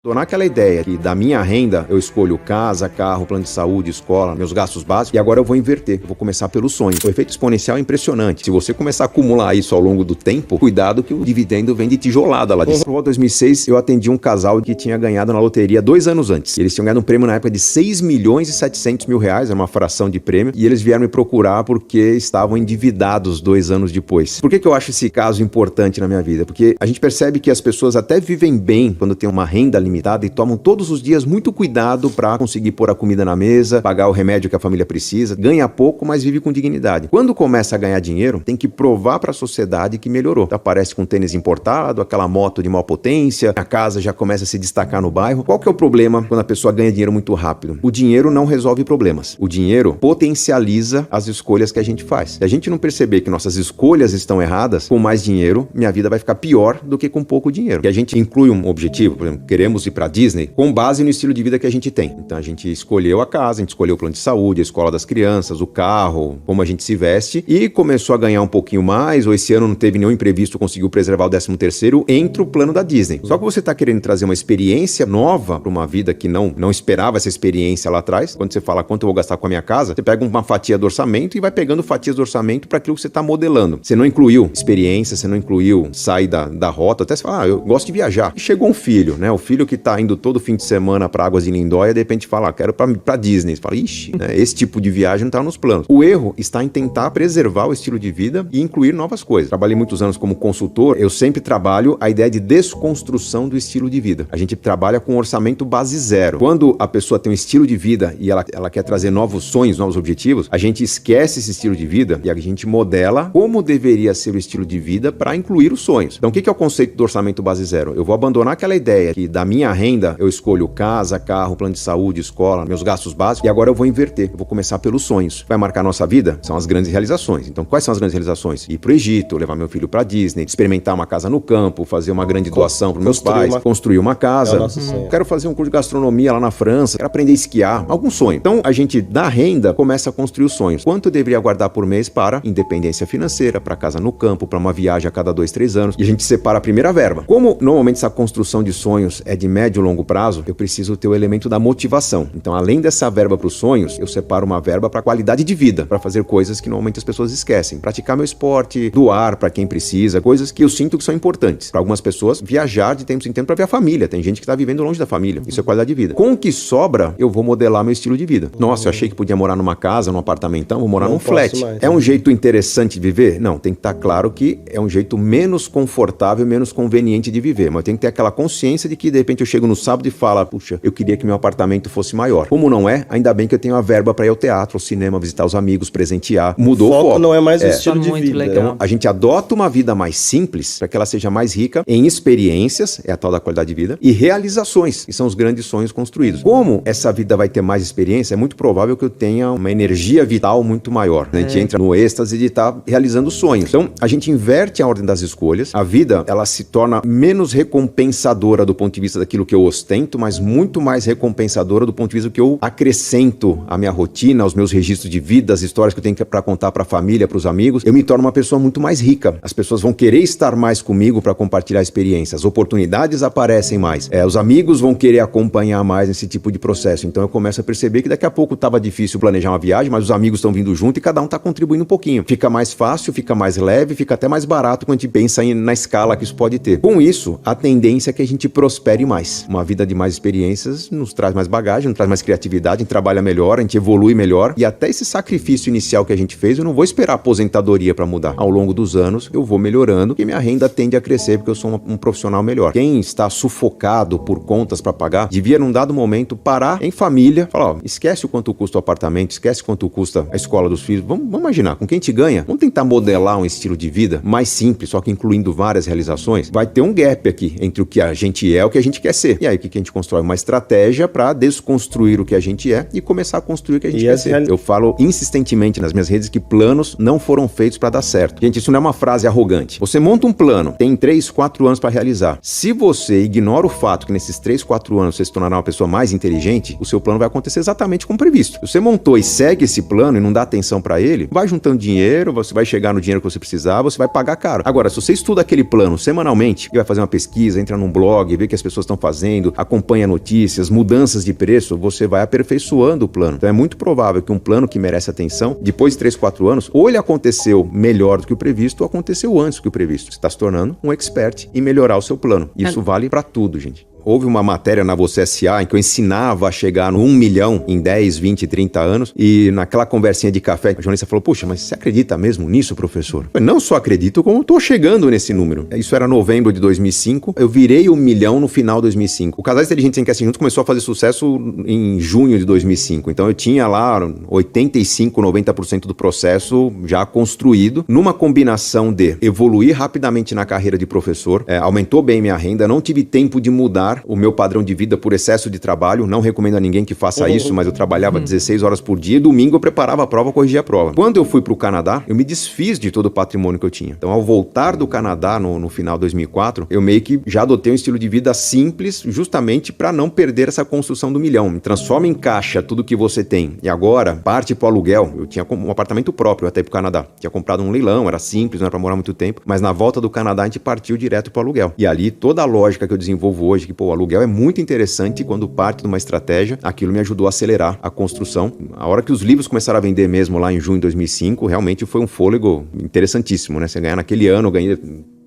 Donar aquela ideia que da minha renda eu escolho casa, carro, plano de saúde, escola, meus gastos básicos, e agora eu vou inverter, eu vou começar pelos sonhos. O efeito exponencial é impressionante. Se você começar a acumular isso ao longo do tempo, cuidado que o dividendo vem de tijolada lá de cima. Em 2006, eu atendi um casal que tinha ganhado na loteria 2 anos antes. Eles tinham ganhado um prêmio na época de 6 milhões e 700 mil reais, era uma fração de prêmio, e eles vieram me procurar porque estavam endividados 2 anos depois. Por que eu acho esse caso importante na minha vida? Porque a gente percebe que as pessoas até vivem bem quando tem uma renda limitada e tomam todos os dias muito cuidado para conseguir pôr a comida na mesa, pagar o remédio que a família precisa, ganha pouco, mas vive com dignidade. Quando começa a ganhar dinheiro, tem que provar para a sociedade que melhorou. Então, aparece com tênis importado, aquela moto de maior potência, a casa já começa a se destacar no bairro. Qual que é o problema quando a pessoa ganha dinheiro muito rápido? O dinheiro não resolve problemas. O dinheiro potencializa as escolhas que a gente faz. Se a gente não perceber que nossas escolhas estão erradas, com mais dinheiro, minha vida vai ficar pior do que com pouco dinheiro. E a gente inclui um objetivo, por exemplo, queremos ir para Disney com base no estilo de vida que a gente tem. Então a gente escolheu a casa, a gente escolheu o plano de saúde, a escola das crianças, o carro, como a gente se veste e começou a ganhar um pouquinho mais, ou esse ano não teve nenhum imprevisto, conseguiu preservar o 13º, entra o plano da Disney. Só que você está querendo trazer uma experiência nova para uma vida que não esperava essa experiência lá atrás. Quando você fala quanto eu vou gastar com a minha casa, você pega uma fatia do orçamento e vai pegando fatias do orçamento para aquilo que você está modelando. Você não incluiu experiência, você não incluiu sair da rota, até você fala, eu gosto de viajar. E chegou um filho, né? O filho que tá indo todo fim de semana para Águas de Lindóia, de repente fala, quero pra Disney. Você fala, ixi, né? Esse tipo de viagem não tá nos planos. O erro está em tentar preservar o estilo de vida e incluir novas coisas. Trabalhei muitos anos como consultor, eu sempre trabalho a ideia de desconstrução do estilo de vida. A gente trabalha com um orçamento base zero. Quando a pessoa tem um estilo de vida e ela quer trazer novos sonhos, novos objetivos, a gente esquece esse estilo de vida e a gente modela como deveria ser o estilo de vida para incluir os sonhos. Então, o que é o conceito do orçamento base zero? Eu vou abandonar aquela ideia que da minha renda eu escolho casa, carro, plano de saúde, escola, meus gastos básicos, e agora eu vou inverter. Eu vou começar pelos sonhos. Vai marcar a nossa vida? São as grandes realizações. Então, quais são as grandes realizações? Ir pro Egito, levar meu filho pra Disney, experimentar uma casa no campo, fazer uma grande doação pros meus pais, construir uma casa. Quero fazer um curso de gastronomia lá na França, quero aprender a esquiar, algum sonho. Então, a gente, da renda, começa a construir os sonhos. Quanto eu deveria guardar por mês para independência financeira, para casa no campo, para uma viagem a cada 2, 3 anos? E a gente separa a primeira verba. Como, normalmente, essa construção de sonhos é de médio e longo prazo, eu preciso ter o elemento da motivação. Então, além dessa verba para os sonhos, eu separo uma verba para qualidade de vida, para fazer coisas que normalmente as pessoas esquecem. Praticar meu esporte, doar para quem precisa, coisas que eu sinto que são importantes. Para algumas pessoas, viajar de tempos em tempos para ver a família. Tem gente que está vivendo longe da família. Isso é qualidade de vida. Com o que sobra, eu vou modelar meu estilo de vida. Nossa, eu achei que podia morar numa casa, num apartamentão, vou morar num flat. É um jeito interessante de viver? Não, tem que estar claro que é um jeito menos confortável, menos conveniente de viver. Mas eu tenho que ter aquela consciência de que, de repente, eu chego no sábado e falo, puxa, eu queria que meu apartamento fosse maior. Como não é, ainda bem que eu tenho a verba para ir ao teatro, ao cinema, visitar os amigos, presentear. Mudou o foco. Não é mais o estilo de vida. Legal. Então, a gente adota uma vida mais simples para que ela seja mais rica em experiências, é a tal da qualidade de vida, e realizações, que são os grandes sonhos construídos. Como essa vida vai ter mais experiência, é muito provável que eu tenha uma energia vital muito maior. A gente entra no êxtase de estar realizando sonhos. Então, a gente inverte a ordem das escolhas. A vida, ela se torna menos recompensadora do ponto de vista daquilo que eu ostento, mas muito mais recompensadora do ponto de vista do que eu acrescento à minha rotina, aos meus registros de vida, as histórias que eu tenho para contar para a família, para os amigos. Eu me torno uma pessoa muito mais rica. As pessoas vão querer estar mais comigo para compartilhar experiências. As oportunidades aparecem mais. Os amigos vão querer acompanhar mais esse tipo de processo. Então eu começo a perceber que daqui a pouco estava difícil planejar uma viagem, mas os amigos estão vindo junto e cada um está contribuindo um pouquinho. Fica mais fácil, fica mais leve, fica até mais barato quando a gente pensa na escala que isso pode ter. Com isso, a tendência é que a gente prospere mais. Uma vida de mais experiências nos traz mais bagagem, nos traz mais criatividade, a gente trabalha melhor, a gente evolui melhor e até esse sacrifício inicial que a gente fez, eu não vou esperar a aposentadoria para mudar. Ao longo dos anos, eu vou melhorando e minha renda tende a crescer porque eu sou um profissional melhor. Quem está sufocado por contas para pagar, devia num dado momento parar em família, falar, esquece o quanto custa o apartamento, esquece quanto custa a escola dos filhos, vamos imaginar, com quem te ganha, vamos tentar modelar um estilo de vida mais simples, só que incluindo várias realizações. Vai ter um gap aqui entre o que a gente é e o que a gente quer ser. E aí, o que a gente constrói? Uma estratégia para desconstruir o que a gente é e começar a construir o que a gente quer ser. Eu falo insistentemente nas minhas redes que planos não foram feitos para dar certo. Gente, isso não é uma frase arrogante. Você monta um plano, tem 3, 4 anos para realizar. Se você ignora o fato que nesses 3, 4 anos você se tornará uma pessoa mais inteligente, o seu plano vai acontecer exatamente como previsto. Se você montou e segue esse plano e não dá atenção para ele, vai juntando dinheiro, você vai chegar no dinheiro que você precisar, você vai pagar caro. Agora, se você estuda aquele plano semanalmente e vai fazer uma pesquisa, entra num blog, vê que as pessoas estão fazendo, acompanha notícias, mudanças de preço, você vai aperfeiçoando o plano. Então é muito provável que um plano que merece atenção, depois de 3, 4 anos, ou ele aconteceu melhor do que o previsto, ou aconteceu antes do que o previsto. Você está se tornando um expert em melhorar o seu plano. Isso vale para tudo, gente. Houve uma matéria na Você S.A. em que eu ensinava a chegar no 1 milhão em 10, 20, 30 anos e naquela conversinha de café, a jornalista falou, puxa, mas você acredita mesmo nisso, professor? Eu não só acredito, como estou chegando nesse número. Isso era novembro de 2005, eu virei 1 milhão no final de 2005. O Casais Inteligentes Enriquecem Juntos começou a fazer sucesso em junho de 2005, então eu tinha lá 85, 90% do processo já construído, numa combinação de evoluir rapidamente na carreira de professor, aumentou bem minha renda, não tive tempo de mudar o meu padrão de vida por excesso de trabalho, não recomendo a ninguém que faça isso, mas eu trabalhava 16 horas por dia e domingo eu preparava a prova, corrigia a prova. Quando eu fui para o Canadá, eu me desfiz de todo o patrimônio que eu tinha. Então, ao voltar do Canadá no final de 2004, eu meio que já adotei um estilo de vida simples, justamente para não perder essa construção do milhão. Me transforma em caixa tudo que você tem. E agora, parte para o aluguel. Eu tinha um apartamento próprio até para o Canadá. Tinha comprado um leilão, era simples, não era para morar muito tempo, mas na volta do Canadá a gente partiu direto para o aluguel. E ali, toda a lógica que eu desenvolvo hoje, que o aluguel é muito interessante quando parte de uma estratégia, aquilo me ajudou a acelerar a construção. A hora que os livros começaram a vender mesmo lá em junho de 2005, realmente foi um fôlego interessantíssimo, né? Você ganhar naquele ano, eu ganhei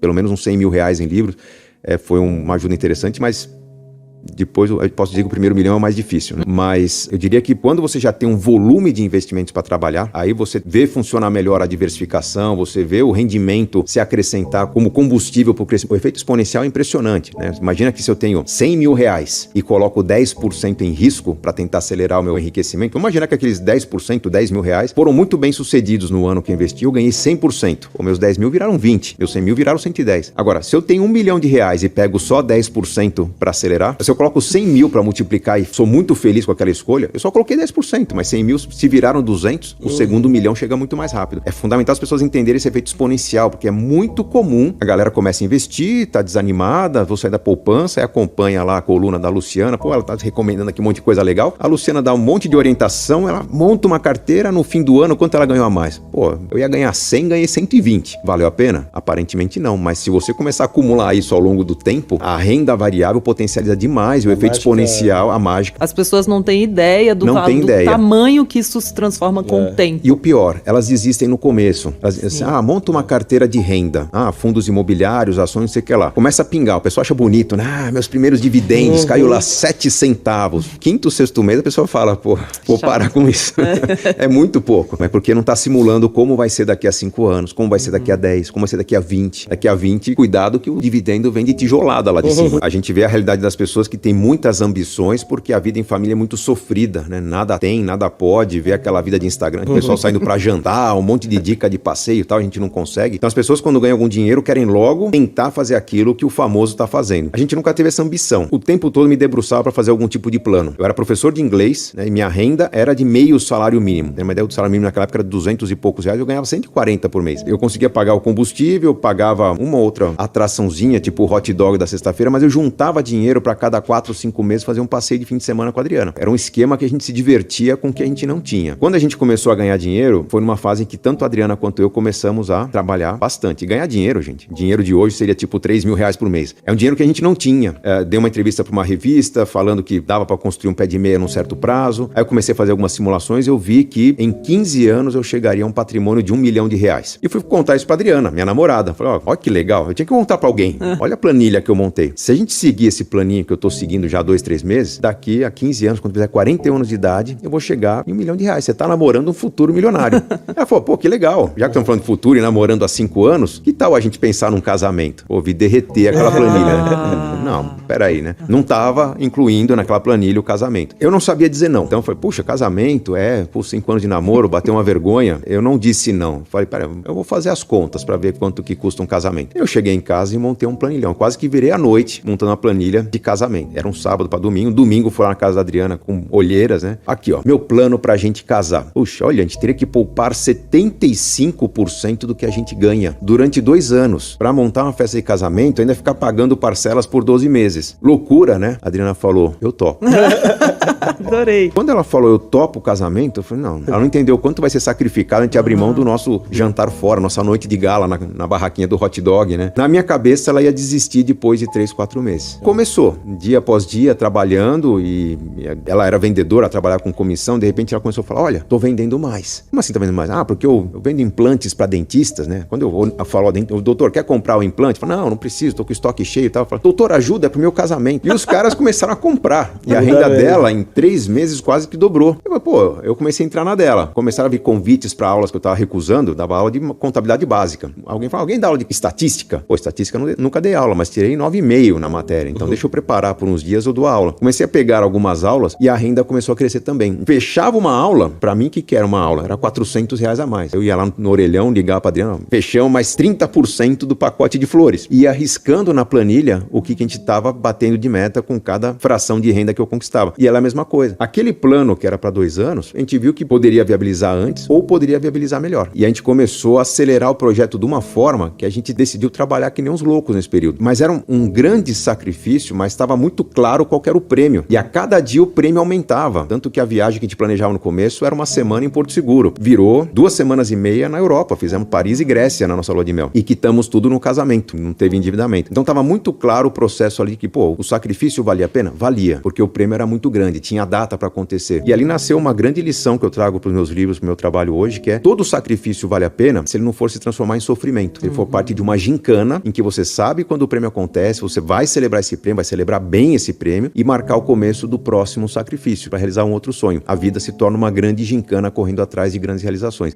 pelo menos uns 100 mil reais em livros, foi uma ajuda interessante, mas depois eu posso dizer que o primeiro milhão é o mais difícil, né? Mas eu diria que quando você já tem um volume de investimentos para trabalhar, aí você vê funcionar melhor a diversificação, você vê o rendimento se acrescentar como combustível para o crescimento. O efeito exponencial é impressionante, né? Imagina que se eu tenho 100 mil reais e coloco 10% em risco para tentar acelerar o meu enriquecimento, imagina que aqueles 10%, 10 mil reais, foram muito bem sucedidos no ano que eu investi, eu ganhei 100%. Os meus 10 mil viraram 20, meus 100 mil viraram 110. Agora, se eu tenho 1 milhão de reais e pego só 10% para acelerar, se eu coloco 100 mil para multiplicar e sou muito feliz com aquela escolha, eu só coloquei 10%, mas 100 mil se viraram 200, o segundo milhão chega muito mais rápido. É fundamental as pessoas entenderem esse efeito exponencial, porque é muito comum, a galera começa a investir, tá desanimada, vou sair da poupança, aí acompanha lá a coluna da Luciana, ela tá recomendando aqui um monte de coisa legal, a Luciana dá um monte de orientação, ela monta uma carteira, no fim do ano, quanto ela ganhou a mais? Eu ia ganhar 100, ganhei 120. Valeu a pena? Aparentemente não, mas se você começar a acumular isso ao longo do tempo, a renda variável potencializa demais o efeito exponencial, a mágica. As pessoas não têm ideia do tamanho que isso se transforma com o tempo. E o pior, elas desistem no começo. Elas dizem assim, monta uma carteira de renda. Fundos imobiliários, ações, não sei o que lá. Começa a pingar, o pessoal acha bonito, né? Meus primeiros dividendos, caiu lá 7 centavos. Quinto, sexto mês, a pessoa fala, vou parar com isso. É muito pouco. Mas porque não está simulando como vai ser daqui a 5 anos, como vai ser daqui a 10, como vai ser daqui a 20. Daqui a 20, cuidado que o dividendo vem de tijolada lá de cima. A gente vê a realidade das pessoas que têm muitas ambições porque a vida em família é muito sofrida, né? Nada tem, nada pode, ver aquela vida de Instagram, o pessoal saindo pra jantar, um monte de dica de passeio e tal, a gente não consegue. Então as pessoas quando ganham algum dinheiro querem logo tentar fazer aquilo que o famoso tá fazendo. A gente nunca teve essa ambição. O tempo todo me debruçava pra fazer algum tipo de plano. Eu era professor de inglês, né? E minha renda era de meio salário mínimo. Tem uma ideia, do salário mínimo naquela época era 200 e poucos reais, eu ganhava 140 por mês. Eu conseguia pagar o combustível, pagava uma outra atraçãozinha, tipo o hot dog da sexta-feira, mas eu juntava dinheiro pra cada 4 ou 5 meses fazer um passeio de fim de semana com a Adriana. Era um esquema que a gente se divertia com o que a gente não tinha. Quando a gente começou a ganhar dinheiro, foi numa fase em que tanto a Adriana quanto eu começamos a trabalhar bastante. E ganhar dinheiro, gente. Dinheiro de hoje seria tipo 3 mil reais por mês. É um dinheiro que a gente não tinha. Dei uma entrevista para uma revista falando que dava para construir um pé de meia num certo prazo. Aí eu comecei a fazer algumas simulações e eu vi que em 15 anos eu chegaria a um patrimônio de 1 milhão de reais. E fui contar isso pra Adriana, minha namorada. Falei, olha que legal. Eu tinha que contar para alguém. Olha a planilha que eu montei. Se a gente seguir esse planinho que eu tô seguindo já há 2, 3 meses, daqui a 15 anos, quando fizer 41 anos de idade, eu vou chegar em 1 milhão de reais. Você tá namorando um futuro milionário. Ela falou, que legal. Já que estamos falando de futuro e namorando há 5 anos, que tal a gente pensar num casamento? Vi derreter aquela planilha. Não, peraí, né? Não tava incluindo naquela planilha o casamento. Eu não sabia dizer não. Então eu falei, puxa, casamento, por 5 anos de namoro, bateu uma vergonha. Eu não disse não. Falei, peraí, eu vou fazer as contas pra ver quanto que custa um casamento. Eu cheguei em casa e montei um planilhão. Quase que virei à noite montando uma planilha de casamento. Era um sábado pra domingo. Domingo foi lá na casa da Adriana com olheiras, né? Aqui, meu plano pra gente casar. Puxa, olha, a gente teria que poupar 75% do que a gente ganha durante 2 anos. Pra montar uma festa de casamento, ainda ficar pagando parcelas por 12 meses. Loucura, né? A Adriana falou, eu topo. Adorei. Quando ela falou, eu topo o casamento, eu falei, não. Ela não entendeu o quanto vai ser sacrificado a gente abrir mão do nosso jantar fora, nossa noite de gala na barraquinha do hot dog, né? Na minha cabeça, ela ia desistir depois de 3, 4 meses. Começou, dia após dia, trabalhando, e ela era vendedora, trabalhava com comissão, de repente ela começou a falar, olha, tô vendendo mais. Como assim tá vendendo mais? Ah, porque eu vendo implantes para dentistas, né? Quando eu falo, o doutor quer comprar o implante? Eu falo, não preciso, tô com o estoque cheio e tal. Eu falo, doutor, ajuda, é pro meu casamento. E os caras começaram a comprar. E a renda dela, em 3 meses, quase que dobrou. Eu comecei a entrar na dela. Começaram a vir convites para aulas que eu tava recusando, dava aula de contabilidade básica. Alguém dá aula de estatística? Pô, estatística eu nunca dei aula, mas tirei 9,5 na matéria. Então deixa eu preparar por uns dias, eu dou aula. Comecei a pegar algumas aulas e a renda começou a crescer também. Fechava uma aula, pra mim, que era uma aula? Era R$400 a mais. Eu ia lá no orelhão, ligava pra Adriana, fechamos mais 30% do pacote de flores. Ia arriscando na planilha o que a gente tava batendo de meta com cada fração de renda que eu conquistava. E ela é a mesma coisa. Aquele plano que era para 2 anos, a gente viu que poderia viabilizar antes ou poderia viabilizar melhor. E a gente começou a acelerar o projeto de uma forma que a gente decidiu trabalhar que nem uns loucos nesse período. Mas era um grande sacrifício, mas estava muito claro qual era o prêmio. E a cada dia o prêmio aumentava. Tanto que a viagem que a gente planejava no começo era uma semana em Porto Seguro. Virou 2 semanas e meia na Europa. Fizemos Paris e Grécia na nossa lua de mel. E quitamos tudo no casamento. Não teve endividamento. Então estava muito claro o processo ali que, o sacrifício valia a pena? Valia. Porque o prêmio era muito grande. Tinha data para acontecer. E ali nasceu uma grande lição que eu trago para os meus livros, para o meu trabalho hoje, que é todo sacrifício vale a pena se ele não for se transformar em sofrimento. Se ele for parte de uma gincana em que você sabe quando o prêmio acontece, você vai celebrar esse prêmio, vai celebrar bem esse prêmio e marcar o começo do próximo sacrifício para realizar um outro sonho. A vida se torna uma grande gincana correndo atrás de grandes realizações.